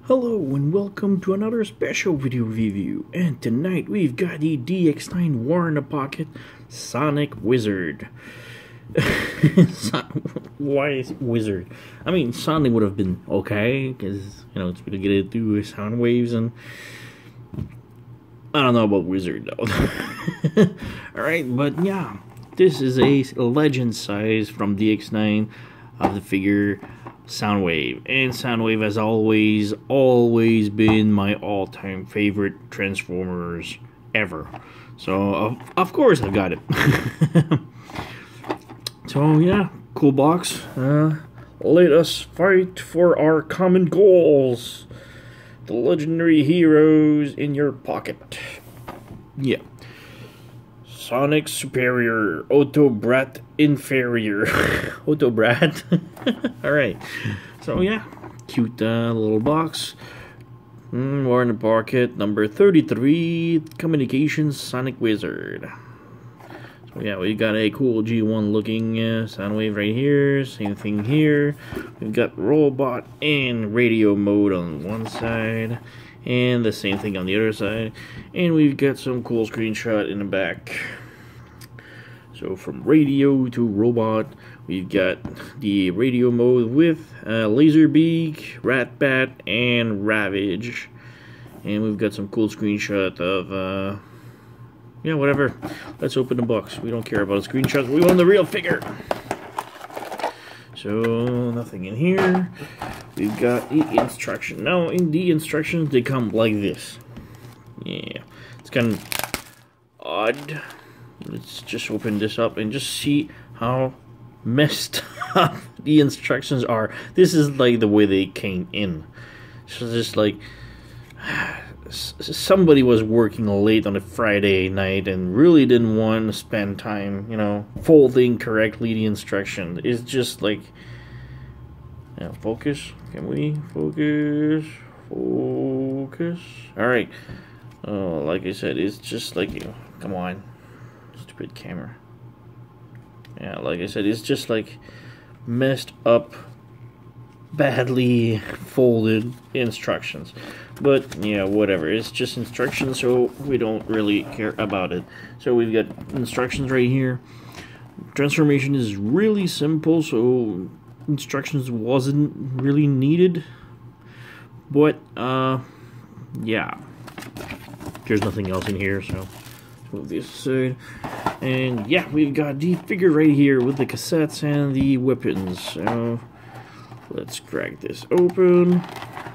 Hello and welcome to another special video review, and tonight we've got the DX9 War in the Pocket Sonic Wizard. Why is Wizard? I mean, Sonic would have been okay, because, you know, it's going to get it through sound waves, and I don't know about Wizard, though. Alright, but yeah, this is a legend size from DX9 of the figure Soundwave, and Soundwave has always been my all-time favorite Transformers ever. So of course I've got it. So yeah, cool box. Let us fight for our common goals. The legendary heroes in your pocket. Yeah. Sonic Superior, Autobrat Inferior. Autobrat? Alright. So yeah, cute little box. War in the Pocket, number 33, Communications Sonic Wizard. So yeah, we got a cool G1 looking Soundwave right here, same thing here. We've got robot and radio mode on one side, and the same thing on the other side, and we've got some cool screenshot in the back. So from radio to robot, we've got the radio mode with Laserbeak, Ratbat, and Ravage, and we've got some cool screenshot of yeah, whatever. Let's open the box. We don't care about a screenshot. We want the real figure. So nothing in here. We've got the instruction. Now in the instructions they come like this. Yeah, it's kind of odd. Let's just open this up and just see how messed up the instructions are. This is like the way they came in. So just like somebody was working late on a Friday night and really didn't want to spend time, you know, folding correctly the instruction. It's just like, you know, focus. Can we focus? Focus. All right. Oh, like I said, it's just like, you know, come on. Stupid camera. Yeah, like I said, it's just like messed up, badly folded instructions. But yeah, whatever. It's just instructions, so we don't really care about it. So we've got instructions right here. Transformation is really simple, so instructions wasn't really needed. But yeah, there's nothing else in here, so move this aside. And yeah, we've got the figure right here with the cassettes and the weapons. So let's crack this open.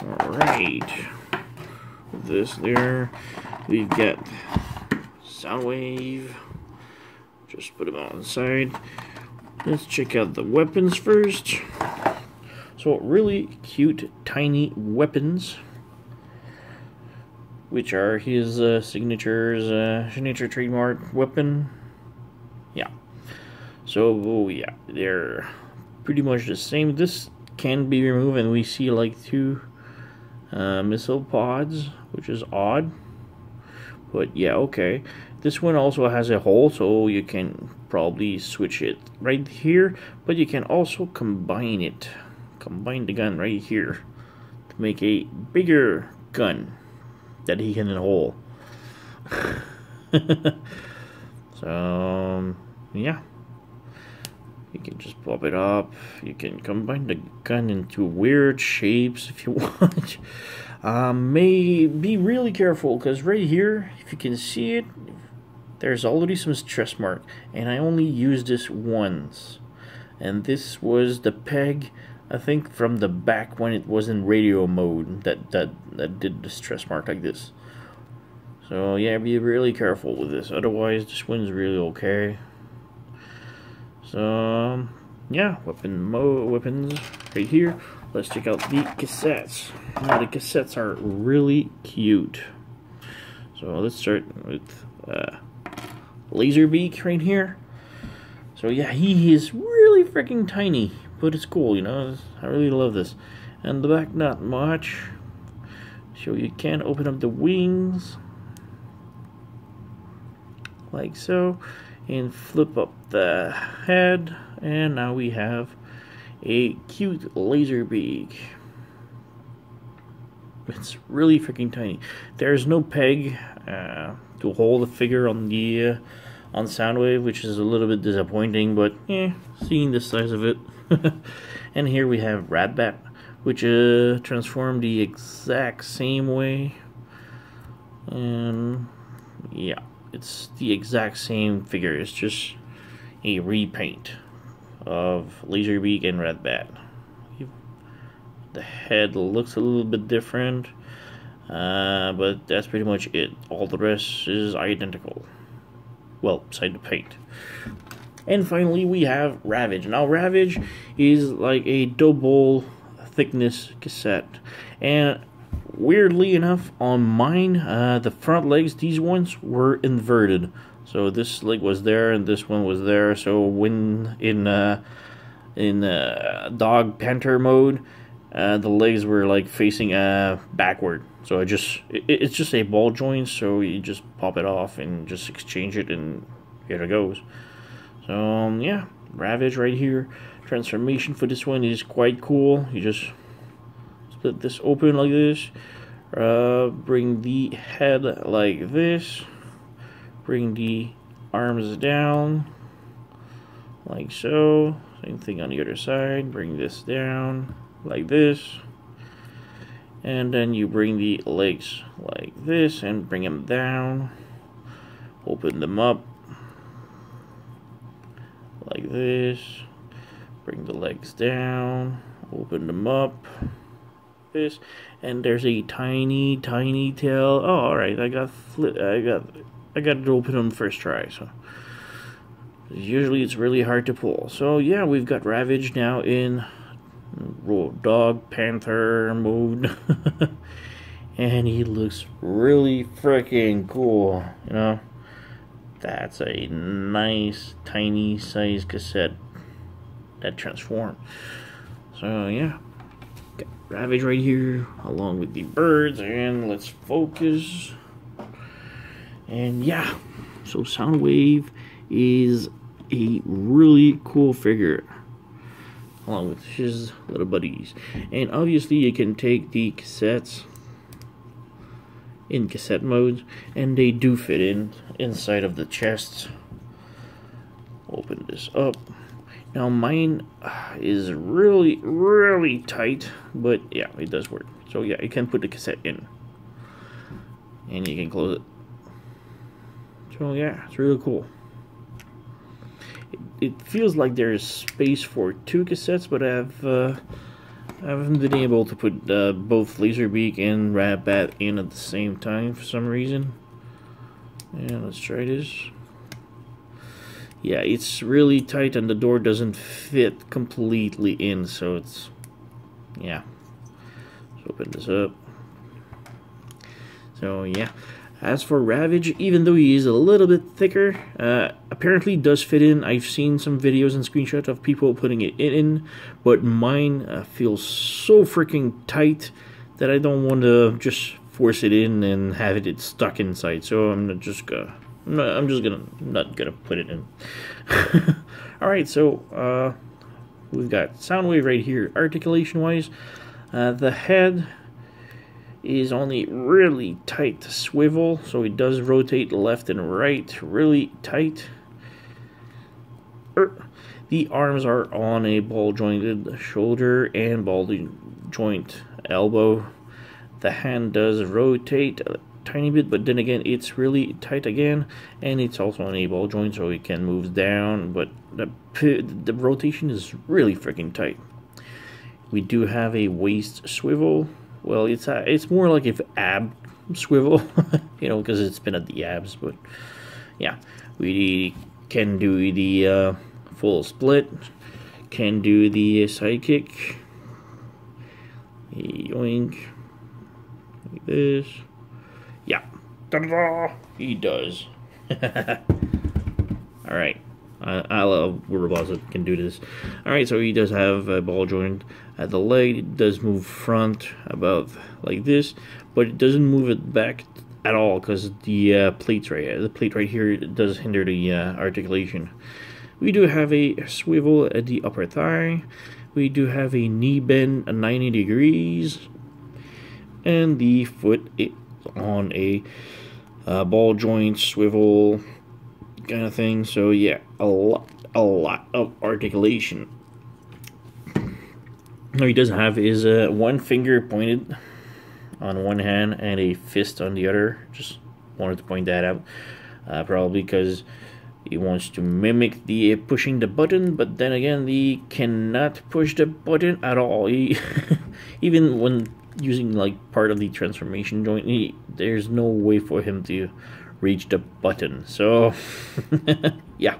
Alright. This there. We've got Soundwave. Just put them on the side. Let's check out the weapons first. So really cute tiny weapons, which are his signature trademark weapon. Yeah. So yeah, they're pretty much the same. This can be removed, and we see like two missile pods, which is odd. But yeah, okay. This one also has a hole, so you can probably switch it right here. But you can also combine it. Combine the gun right here to make a bigger gun that he can hole. So yeah, you can just pop it up. You can combine the gun into weird shapes if you want. May be really careful, because right here, if you can see it, there's already some stress mark, and I only used this once, and this was the peg, I think, from the back when it was in radio mode that did the stress mark like this. So yeah, be really careful with this. Otherwise, this one's really okay. So yeah, weapons right here. Let's check out the cassettes. Now the cassettes are really cute. So let's start with Laserbeak right here. So yeah, he is really freaking tiny, but it's cool, you know. I really love this. And the back, not much. So you can open up the wings like so, and flip up the head, and now we have a cute Laserbeak. It's really freaking tiny. There's no peg to hold the figure on the soundwave, which is a little bit disappointing, but seeing the size of it. And here we have Ravage, which transformed the exact same way, and yeah, it's the exact same figure. It's just a repaint of Laserbeak and Ravage. The head looks a little bit different, but that's pretty much it. All the rest is identical. Well, beside the paint. And finally, we have Ravage. Now, Ravage is like a double thickness cassette. And weirdly enough, on mine, the front legs, these ones were inverted. So this leg was there and this one was there. So when in dog panther mode, the legs were like facing backward. So it's just a ball joint, so you just pop it off and just exchange it, and here it goes. So yeah, Ravage right here. Transformation for this one is quite cool. You just split this open like this, bring the head like this, bring the arms down like so. Same thing on the other side. Bring this down like this, and then you bring the legs like this and bring them down, open them up like this, bring the legs down, open them up this, and there's a tiny tail. Oh, alright, I got to open them first try, so usually it's really hard to pull. So yeah, we've got Ravage now in dog panther mode. And he looks really freaking cool, you know. That's a nice tiny size cassette that transformed. So yeah, got Ravage right here along with the birds, and let's focus. And yeah, so Soundwave is a really cool figure along with his little buddies. And obviously you can take the cassettes in cassette mode, and they do fit inside of the chests. Open this up. Now mine is really tight, but yeah, it does work. So yeah, you can put the cassette in and you can close it. So yeah, it's really cool. It feels like there's space for two cassettes, but I haven't been able to put both Laserbeak and Ravage in at the same time for some reason. Yeah, let's try this. Yeah, it's really tight and the door doesn't fit completely in, so it's, yeah. Let's open this up. So yeah, as for Ravage, even though he is a little bit thicker, apparently does fit in. I've seen some videos and screenshots of people putting it in, but mine feels so freaking tight that I don't want to just force it in and have it stuck inside. So I'm not gonna put it in. All right, so we've got Soundwave right here. Articulation wise, the head is only really tight swivel, so it does rotate left and right really tight. The arms are on a ball jointed shoulder and ball joint elbow. The hand does rotate a tiny bit, but then again it's really tight again, and it's also on a ball joint, so it can move down, but the rotation is really freaking tight. We do have a waist swivel. Well, it's more like if ab swivel, you know, because it's been at the abs. But yeah, we can do the full split, can do the sidekick, yoink, like this. Yeah, ta-da-da! He does. All right. I love robots that can do this. Alright, so he does have a ball joint at the leg. It does move front about like this, but it doesn't move it back at all because the plate right here does hinder the articulation. We do have a swivel at the upper thigh. We do have a knee bend at 90 degrees. and the foot is on a ball joint swivel kind of thing. So yeah, a lot of articulation. Now he does have his one finger pointed on one hand and a fist on the other. Just wanted to point that out, probably because he wants to mimic the pushing the button, but then again, he cannot push the button at all. He even when using like part of the transformation joint, there's no way for him to reach the button. So yeah,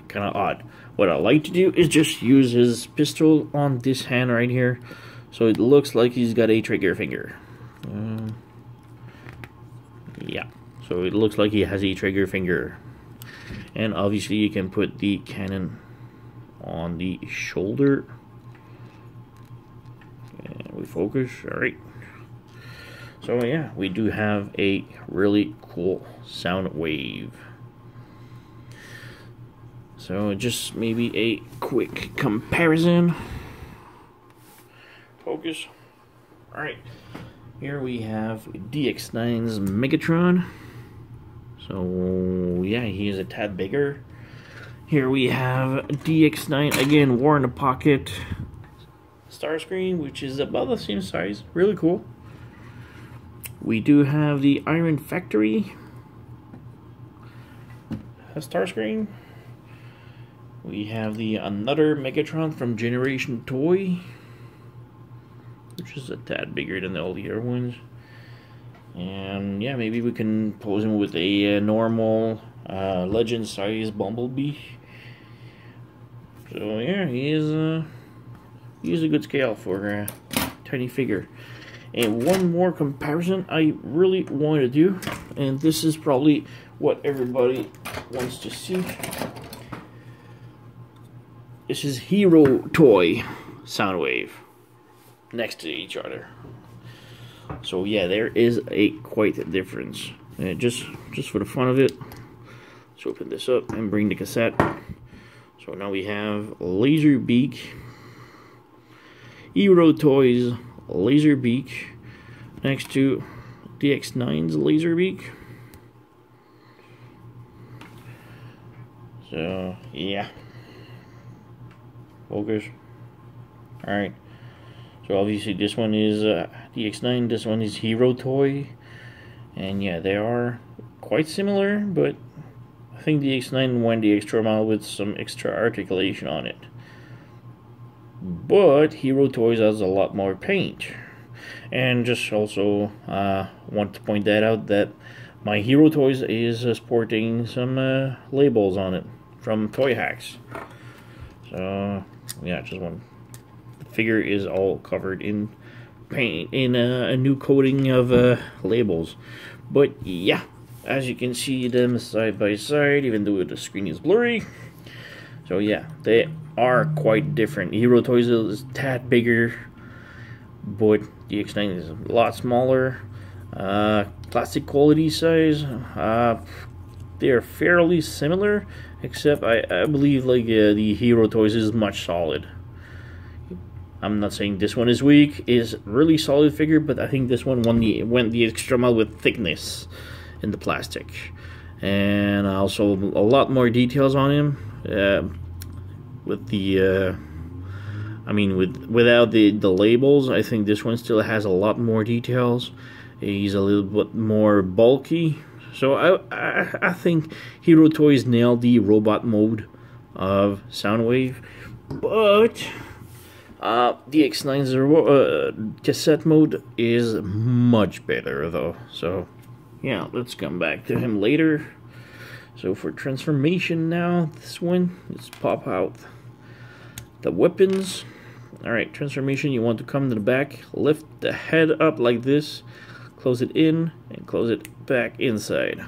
kind of odd. What I like to do is just use his pistol on this hand right here, so it looks like he's got a trigger finger. Yeah, so it looks like he has a trigger finger. And obviously you can put the cannon on the shoulder. And we focus, alright. So yeah, we do have a really cool sound wave. So just maybe a quick comparison. Focus. Alright, here we have DX9's Megatron. So yeah, he is a tad bigger. Here we have DX9 again, War in the Pocket Starscream, which is about the same size. Really cool. We do have the Iron Factory Starscream. We have the another Megatron from Generation Toy, which is a tad bigger than all the other ones. And yeah, maybe we can pose him with a normal legend size Bumblebee. So yeah, he is a good scale for a tiny figure. And one more comparison I really want to do, and this is probably what everybody wants to see. This is Hero Toy Soundwave next to each other. So yeah, there is quite a difference. And just for the fun of it, let's open this up and bring the cassette. So now we have Laserbeak, Hero Toys Laserbeak, next to DX9's Laserbeak. So yeah, focus. All right. So obviously this one is DX9, this one is Hero Toy, and yeah, they are quite similar, but I think DX9 went the extra mile with some extra articulation on it. But Hero Toys has a lot more paint. And just also want to point that out, that my Hero Toys is sporting some labels on it from Toy Hacks. So yeah, just one. Figure is all covered in paint, in a new coating of labels. But yeah, as you can see them side by side, even though the screen is blurry. So yeah, they are quite different. Hero Toys is a tad bigger, but DX9 is a lot smaller. Plastic quality size, they are fairly similar, except I believe like the Hero Toys is much solid. I'm not saying this one is weak, is really solid figure, but I think this one went the extra mile with thickness in the plastic. And also a lot more details on him. With the without the labels, I think this one still has a lot more details. He's a little bit more bulky. So I think Hero Toys nailed the robot mode of Soundwave, but DX9's cassette mode is much better though. So yeah, let's come back to him later. So for transformation now, this one, let's pop out the weapons. Alright, transformation, you want to come to the back, lift the head up like this, close it in, and close it back inside.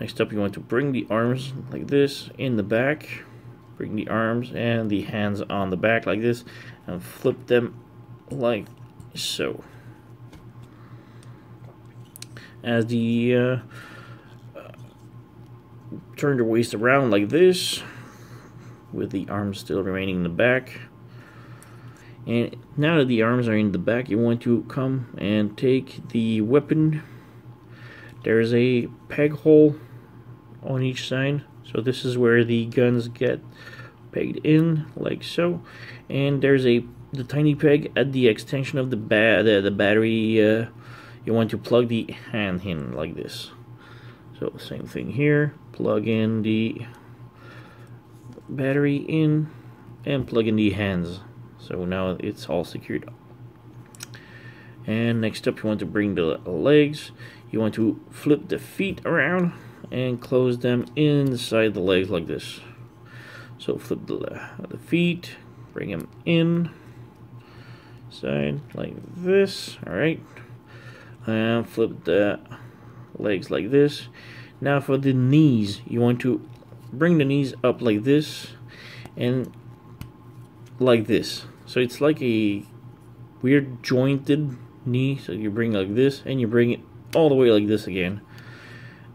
Next up, you want to bring the arms like this in the back. Bring the arms and the hands on the back like this, and flip them like so. As the turn the waist around like this, with the arms still remaining in the back. And now that the arms are in the back, you want to come and take the weapon. There's a peg hole on each side, so this is where the guns get pegged in, like so. And there's the tiny peg at the extension of the battery. You want to plug the hand in like this. So same thing here. Plug in the battery in and plug in the hands. So now it's all secured up. And next up, you want to bring the legs. You want to flip the feet around and close them inside the legs like this. So flip the feet, bring them in side like this. Alright, and flip the legs like this. Now for the knees, you want to bring the knees up like this and like this. So it's like a weird jointed knee. So you bring like this and you bring it all the way like this again,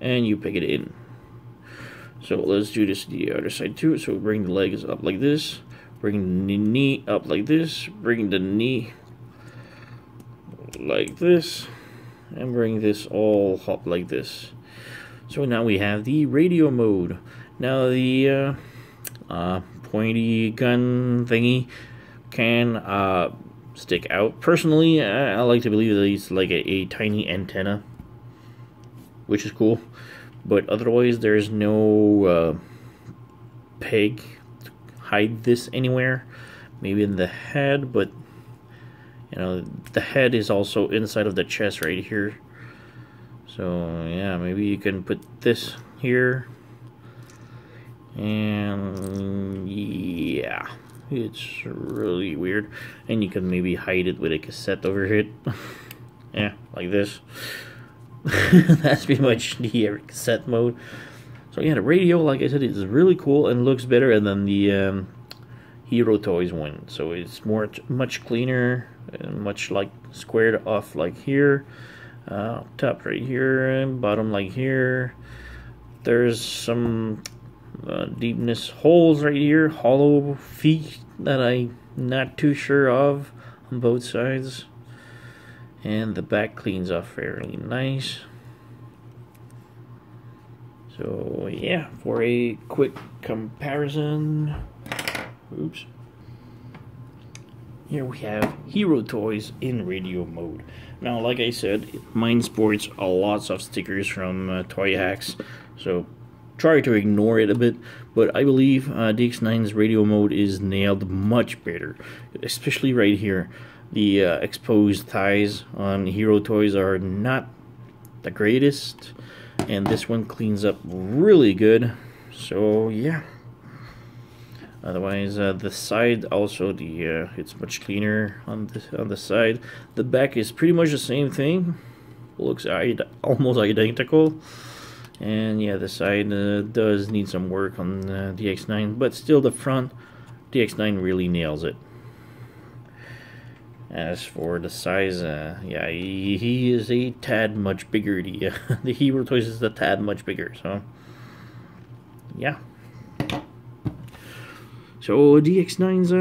and you pick it in. So let's do this to the other side too. So bring the legs up like this, bring the knee up like this, bring the knee like this, and bring this all up like this. So now we have the radio mode. Now the pointy gun thingy can stick out. Personally, I like to believe that it's like a tiny antenna, which is cool. But otherwise, there's no peg to hide this anywhere. Maybe in the head, but you know, the head is also inside of the chest right here. So yeah, maybe you can put this here. And yeah, it's really weird. And you can maybe hide it with a cassette over it. Yeah, like this. That's pretty much the cassette mode. So yeah, the radio, like I said, is really cool and looks better than the Hero Toys one. So it's much cleaner and much like squared off like here. Top right here and bottom like here. There's some deepness holes right here, hollow feet that I'm not too sure of on both sides. And the back cleans off fairly nice. So yeah, for a quick comparison, oops, here we have Hero Toys in radio mode. Now, like I said, mine sports a lots of stickers from Toy Hacks, so try to ignore it a bit, but I believe DX9's radio mode is nailed much better, especially right here. The exposed thighs on Hero Toys are not the greatest, and this one cleans up really good. So yeah. Otherwise, the side also it's much cleaner on the side. The back is pretty much the same thing. Looks almost identical. And yeah, the side does need some work on DX9, but still the front, DX9 really nails it. As for the size, yeah, he is a tad much bigger. The Hero Toys is a tad much bigger, so yeah. So DX9's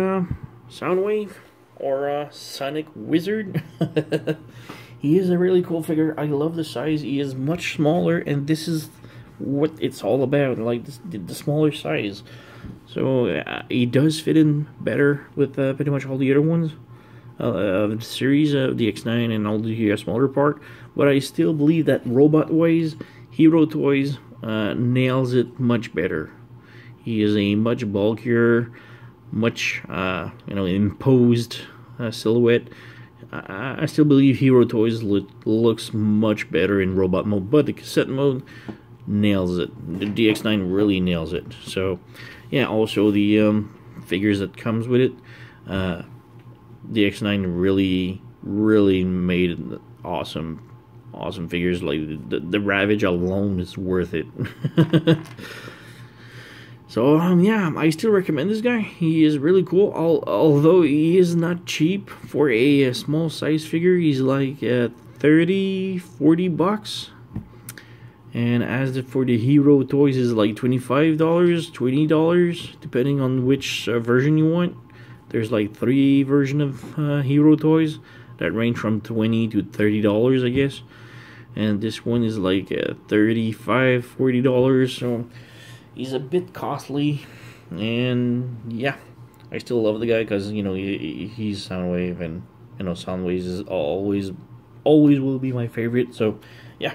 Soundwave or Sonic Wizard, he is a really cool figure. I love the size. He is much smaller, and this is what it's all about, like the smaller size. So he does fit in better with pretty much all the other ones of the series of DX9 and all the smaller part, but I still believe that robot-wise, Hero Toys nails it much better. He is a much bulkier, much imposed silhouette. I still believe Hero Toys looks much better in robot mode, but the cassette mode nails it. The DX9 really nails it. So yeah, also the figures that comes with it. DX9 really made awesome figures. Like the Ravage alone is worth it. So yeah, I still recommend this guy. He is really cool. Although he is not cheap for a small size figure. He's like $30-40 bucks. And as for the Hero Toys, is like $25, $20, depending on which version you want. there's like 3 versions of hero toys that range from $20 to $30, I guess. And this one is like $35, $40, so he's a bit costly. And yeah, I still love the guy because, you know, he's Soundwave, and, you know, Soundwave is always will be my favorite. So yeah.